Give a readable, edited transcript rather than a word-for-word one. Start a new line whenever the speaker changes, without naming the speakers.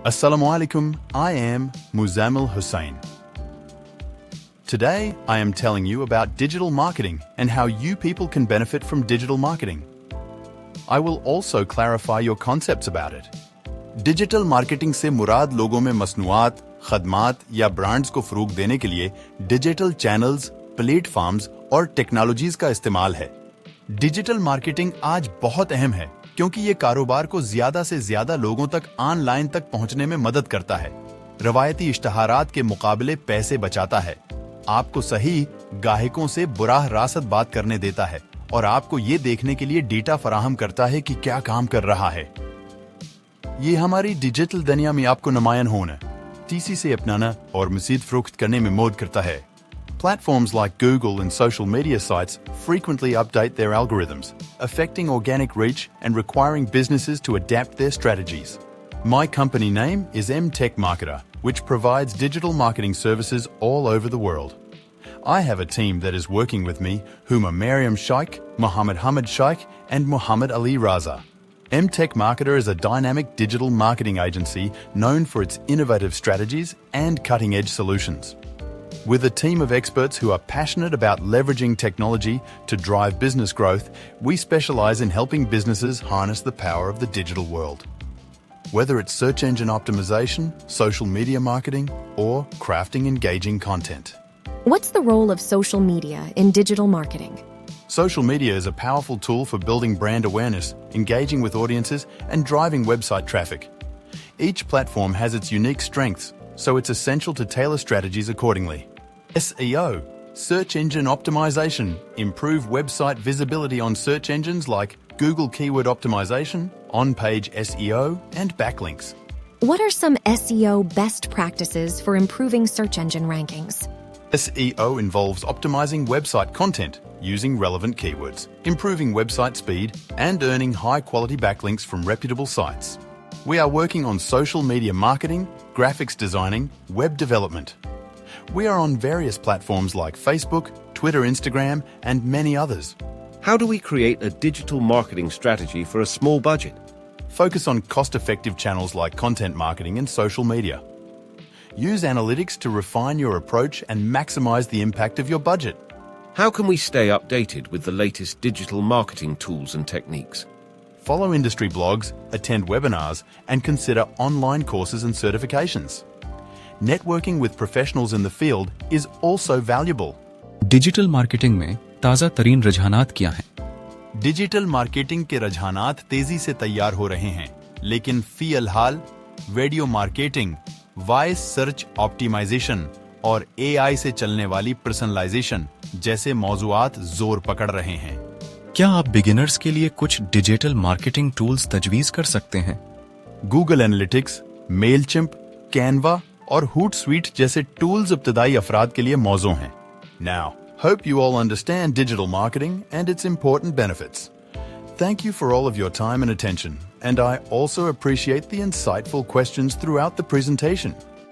Assalamu alaikum, I am Muzammil Hussain. Today, I am telling you about digital marketing and how you people can benefit from digital marketing. I will also clarify your concepts about it. Digital marketing से मुराद लोगों में मसनूआत, खदमात या brands को फरोग देने के लिए digital channels, platforms और technologies का इस्तेमाल है। डिजिटल मार्केटिंग आज बहुत अहम है क्योंकि ये कारोबार को ज्यादा से ज्यादा लोगों तक ऑनलाइन तक पहुंचने में मदद करता है। रवायती इश्तहारात के मुकाबले पैसे बचाता है, आपको सही गाहकों से बुराह रासत बात करने देता है और आपको ये देखने के लिए डेटा फराहम करता है कि क्या काम कर रहा है। ये हमारी डिजिटल दुनिया में आपको नुमायान होना, तेजी से अपनाना और मज़ीद फ़रोख्त करने में मदद करता है। Platforms like Google and social media sites frequently update their algorithms, affecting organic reach and requiring businesses to adapt their strategies. My company name is Tech Marketer, which provides digital marketing services all over the world. I have a team that is working with me, whom are Mariam Shaikh, Muhammad Hamid Shaikh, and Muhammad Ali Raza. Tech Marketer is a dynamic digital marketing agency known for its innovative strategies and cutting-edge solutions. With a team of experts who are passionate about leveraging technology to drive business growth, we specialize in helping businesses harness the power of the digital world. Whether it's search engine optimization, social media marketing, or crafting engaging content.
What's the role of social media in digital marketing?
Social media is a powerful tool for building brand awareness, engaging with audiences, and driving website traffic. Each platform has its unique strengths, so it's essential to tailor strategies accordingly. SEO, search engine optimization, improve website visibility on search engines like Google Keyword Optimization, on-page SEO, and backlinks.
What are some SEO best practices for improving search engine rankings?
SEO involves optimizing website content using relevant keywords, improving website speed, and earning high-quality backlinks from reputable sites. We are working on social media marketing, graphics designing, web development. We are on various platforms like Facebook, Twitter, Instagram, and many others.
How do we create a digital marketing strategy for a small budget?
Focus on cost-effective channels like content marketing and social media. Use analytics to refine your approach and maximize the impact of your budget.
How can we stay updated with the latest digital marketing tools and techniques?
Follow industry blogs, attend webinars, and consider online courses and certifications. Networking with professionals in the field is also valuable.
Digital marketing में ताज़ा तरीन रुझानात क्या हैं?
Digital marketing के रुझानात तेजी से तैयार हो रहे हैं, लेकिन फिलहाल video marketing, voice search optimisation और AI से चलने वाली पर्सनलाइजेशन जैसे मौजूआत जोर पकड़ रहे हैं।
क्या आप बिगिनर्स के लिए कुछ डिजिटल मार्केटिंग टूल्स तजवीज़ कर सकते हैं?
गूगल एनालिटिक्स, मेलचिम्प, कैनवा और हूटस्वीट जैसे टूल्स इब्तदाई अफराद के लिए मौजू हैं। Now, hope you all understand digital marketing and its important benefits. Thank you for all of your time and attention, and I also appreciate the insightful questions throughout the presentation.